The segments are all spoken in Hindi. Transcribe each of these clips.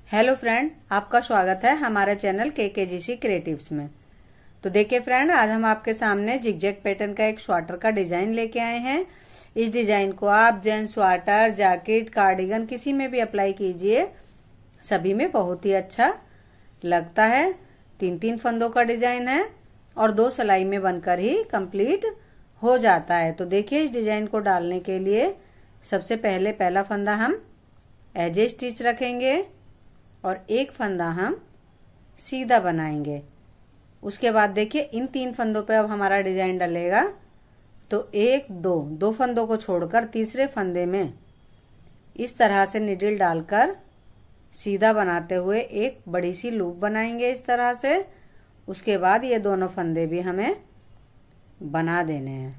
हेलो फ्रेंड, आपका स्वागत है हमारे चैनल केकेजीसी क्रिएटिव्स में। तो देखिए फ्रेंड, आज हम आपके सामने जिगजैग पैटर्न का एक स्वेटर का डिजाइन लेके आए हैं। इस डिजाइन को आप जेंट्स स्वेटर, जैकेट, कार्डिगन किसी में भी अप्लाई कीजिए, सभी में बहुत ही अच्छा लगता है। 3-3 फंदों का डिजाइन है और 2 सिलाई में बनकर ही कंप्लीट हो जाता है। तो देखिए, इस डिजाइन को डालने के लिए सबसे पहले पहला फंदा हम एजे स्टिच रखेंगे और एक फंदा हम सीधा बनाएंगे। उसके बाद देखिए, इन 3 फंदों पे अब हमारा डिजाइन डलेगा। तो 1-2 फंदों को छोड़कर तीसरे फंदे में इस तरह से निडल डालकर सीधा बनाते हुए एक बड़ी सी लूप बनाएंगे इस तरह से। उसके बाद ये दोनों फंदे भी हमें बना देने हैं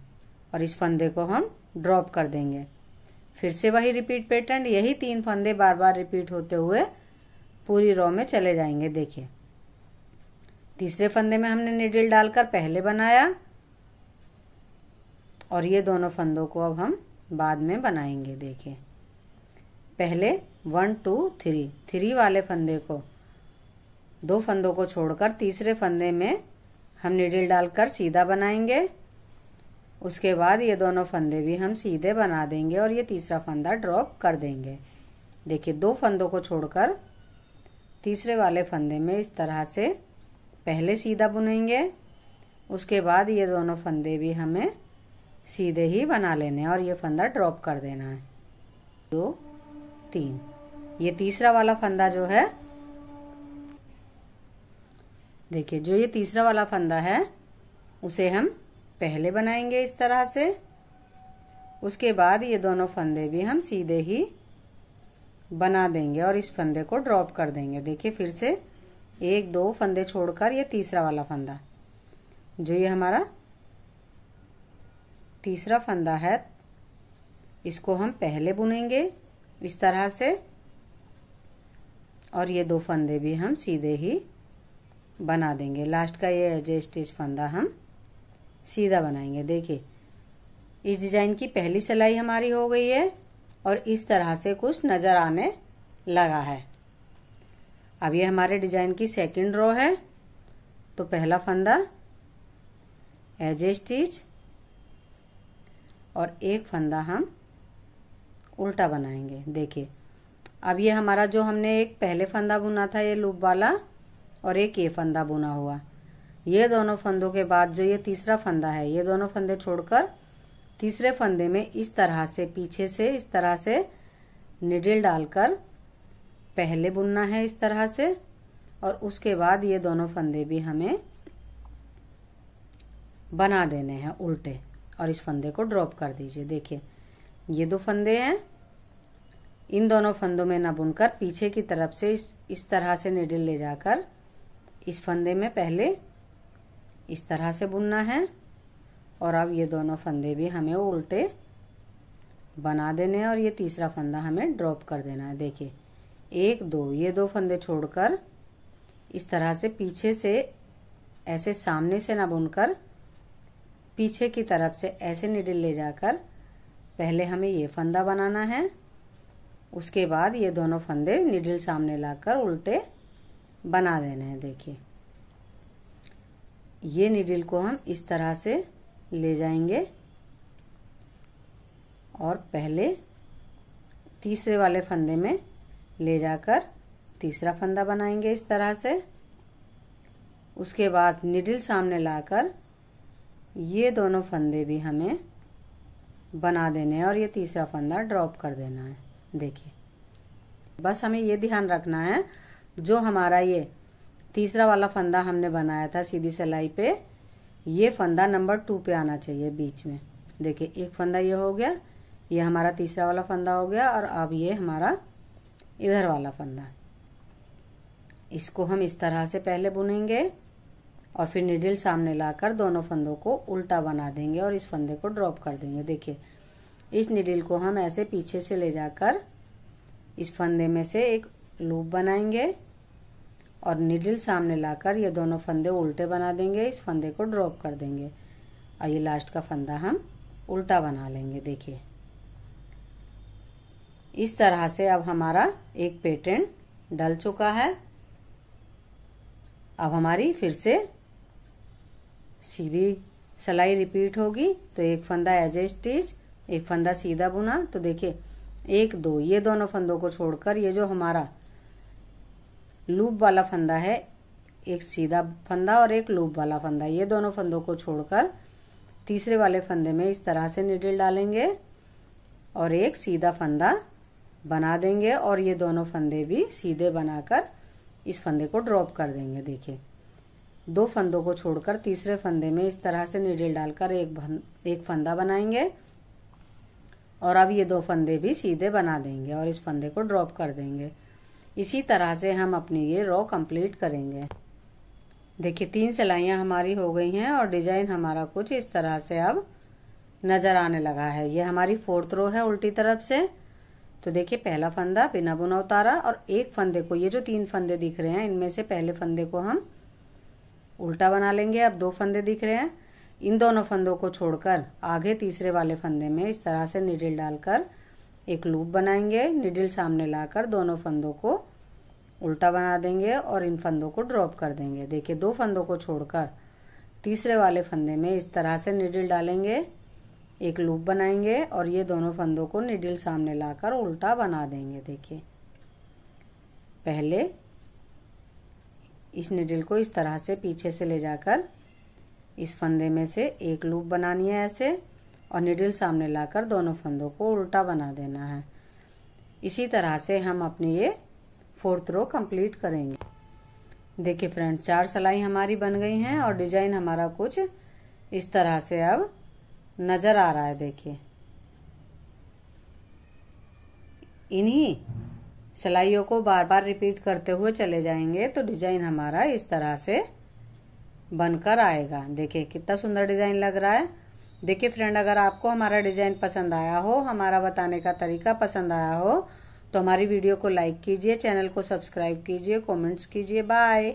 और इस फंदे को हम ड्रॉप कर देंगे। फिर से वही रिपीट पैटर्न, यही 3 फंदे बार बार रिपीट होते हुए पूरी रो में चले जाएंगे। देखिए, तीसरे फंदे में हमने निडल डालकर पहले बनाया और ये दोनों फंदों को अब हम बाद में बनाएंगे। देखिए, पहले 1-2-3 वाले फंदे को, 2 फंदों को छोड़कर तीसरे फंदे में हम निडल डालकर सीधा बनाएंगे। उसके बाद ये दोनों फंदे भी हम सीधे बना देंगे और ये तीसरा फंदा ड्रॉप कर देंगे। देखिए, 2 फंदों को छोड़कर तीसरे वाले फंदे में इस तरह से पहले सीधा बुनेंगे। उसके बाद ये दोनों फंदे भी हमें सीधे ही बना लेने हैं और ये फंदा ड्रॉप कर देना है। 2-3, ये तीसरा वाला फंदा जो है, देखिए जो ये तीसरा वाला फंदा है उसे हम पहले बनाएंगे इस तरह से। उसके बाद ये दोनों फंदे भी हम सीधे ही बना देंगे और इस फंदे को ड्रॉप कर देंगे। देखिए, फिर से 1-2 फंदे छोड़कर ये तीसरा वाला फंदा, जो ये हमारा तीसरा फंदा है, इसको हम पहले बुनेंगे इस तरह से और ये 2 फंदे भी हम सीधे ही बना देंगे। लास्ट का ये एजे स्टिच फंदा हम सीधा बनाएंगे। देखिए, इस डिजाइन की पहली सिलाई हमारी हो गई है और इस तरह से कुछ नजर आने लगा है। अब ये हमारे डिजाइन की सेकंड रो है। तो पहला फंदा एजे स्टिच और एक फंदा हम उल्टा बनाएंगे। देखिए, अब ये हमारा जो हमने एक पहले फंदा बुना था ये लूप वाला और एक ये फंदा बुना हुआ, ये दोनों फंदों के बाद जो ये तीसरा फंदा है, ये दोनों फंदे छोड़कर तीसरे फंदे में इस तरह से पीछे से इस तरह से निडल डालकर पहले बुनना है इस तरह से और उसके बाद ये दोनों फंदे भी हमें बना देने हैं उल्टे और इस फंदे को ड्रॉप कर दीजिए। देखिए, ये 2 फंदे हैं, इन दोनों फंदों में ना बुनकर पीछे की तरफ से इस तरह से निडल ले जाकर इस फंदे में पहले इस तरह से बुनना है और अब ये दोनों फंदे भी हमें उल्टे बना देने हैं और ये तीसरा फंदा हमें ड्रॉप कर देना है। देखिए, 1-2 ये 2 फंदे छोड़कर इस तरह से पीछे से ऐसे सामने से ना बुनकर पीछे की तरफ से ऐसे निडल ले जाकर पहले हमें ये फंदा बनाना है। उसके बाद ये दोनों फंदे निडल सामने लाकर उल्टे बना देने हैं। देखिए, ये निडल को हम इस तरह से ले जाएंगे और पहले तीसरे वाले फंदे में ले जाकर तीसरा फंदा बनाएंगे इस तरह से। उसके बाद निडल सामने लाकर ये दोनों फंदे भी हमें बना देने हैं और ये तीसरा फंदा ड्रॉप कर देना है। देखिए, बस हमें ये ध्यान रखना है, जो हमारा ये तीसरा वाला फंदा हमने बनाया था सीधी सिलाई पे, ये फंदा नंबर 2 पे आना चाहिए बीच में। देखिए, एक फंदा ये हो गया, ये हमारा तीसरा वाला फंदा हो गया और अब ये हमारा इधर वाला फंदा, इसको हम इस तरह से पहले बुनेंगे और फिर निडल सामने लाकर दोनों फंदों को उल्टा बना देंगे और इस फंदे को ड्रॉप कर देंगे। देखिए, इस निडल को हम ऐसे पीछे से ले जाकर इस फंदे में से एक लूप बनाएंगे और निडल सामने लाकर ये दोनों फंदे उल्टे बना देंगे, इस फंदे को ड्रॉप कर देंगे और ये लास्ट का फंदा हम उल्टा बना लेंगे। देखिए, इस तरह से अब हमारा एक पैटर्न डल चुका है। अब हमारी फिर से सीधी सिलाई रिपीट होगी। तो एक फंदा एज ए स्टिच, एक फंदा सीधा बुना। तो देखिए 1 2 ये दोनों फंदों को छोड़कर ये जो हमारा लूप वाला फंदा है, एक सीधा फंदा और एक लूप वाला फंदा, ये दोनों फंदों को छोड़कर तीसरे वाले फंदे में इस तरह से नीडल डालेंगे और एक सीधा फंदा बना देंगे और ये दोनों फंदे भी सीधे बनाकर इस फंदे को ड्रॉप कर देंगे। देखिए 2 फंदों को छोड़कर तीसरे फंदे में इस तरह से नीडल डालकर एक फंदा बनाएंगे और अब ये 2 फंदे भी सीधे बना देंगे और इस फंदे को ड्रॉप कर देंगे। इसी तरह से हम अपनी ये रो कंप्लीट करेंगे। देखिए 3 सिलाइयां हमारी हो गई हैं और डिजाइन हमारा कुछ इस तरह से अब नजर आने लगा है। ये हमारी 4th रो है उल्टी तरफ से। तो देखिए पहला फंदा बिना बुना उतारा और एक फंदे को, ये जो 3 फंदे दिख रहे हैं इनमें से पहले फंदे को हम उल्टा बना लेंगे। अब 2 फंदे दिख रहे हैं, इन दोनों फंदों को छोड़कर आगे तीसरे वाले फंदे में इस तरह से नीडल डालकर एक लूप बनाएंगे। नीडल सामने लाकर दोनों फंदों को उल्टा बना देंगे और इन फंदों को ड्रॉप कर देंगे। देखिए 2 फंदों को छोड़कर तीसरे वाले फंदे में इस तरह से नीडल डालेंगे, एक लूप बनाएंगे और ये दोनों फंदों को नीडल सामने लाकर उल्टा बना देंगे। देखिए पहले इस नीडल को इस तरह से पीछे से ले जाकर इस फंदे में से एक लूप बनानी है ऐसे और नीडल सामने लाकर दोनों फंदों को उल्टा बना देना है। इसी तरह से हम अपनी ये 4th रो कंप्लीट करेंगे। देखिए फ्रेंड्स 4 सिलाई हमारी बन गई हैं और डिजाइन हमारा कुछ इस तरह से अब नजर आ रहा है। देखिए इन्हीं सिलाइयों को बार बार रिपीट करते हुए चले जाएंगे तो डिजाइन हमारा इस तरह से बनकर आएगा। देखिए कितना सुंदर डिजाइन लग रहा है। देखिए फ्रेंड अगर आपको हमारा डिजाइन पसंद आया हो, हमारा बताने का तरीका पसंद आया हो तो हमारी वीडियो को लाइक कीजिए, चैनल को सब्सक्राइब कीजिए, कमेंट्स कीजिए। बाय।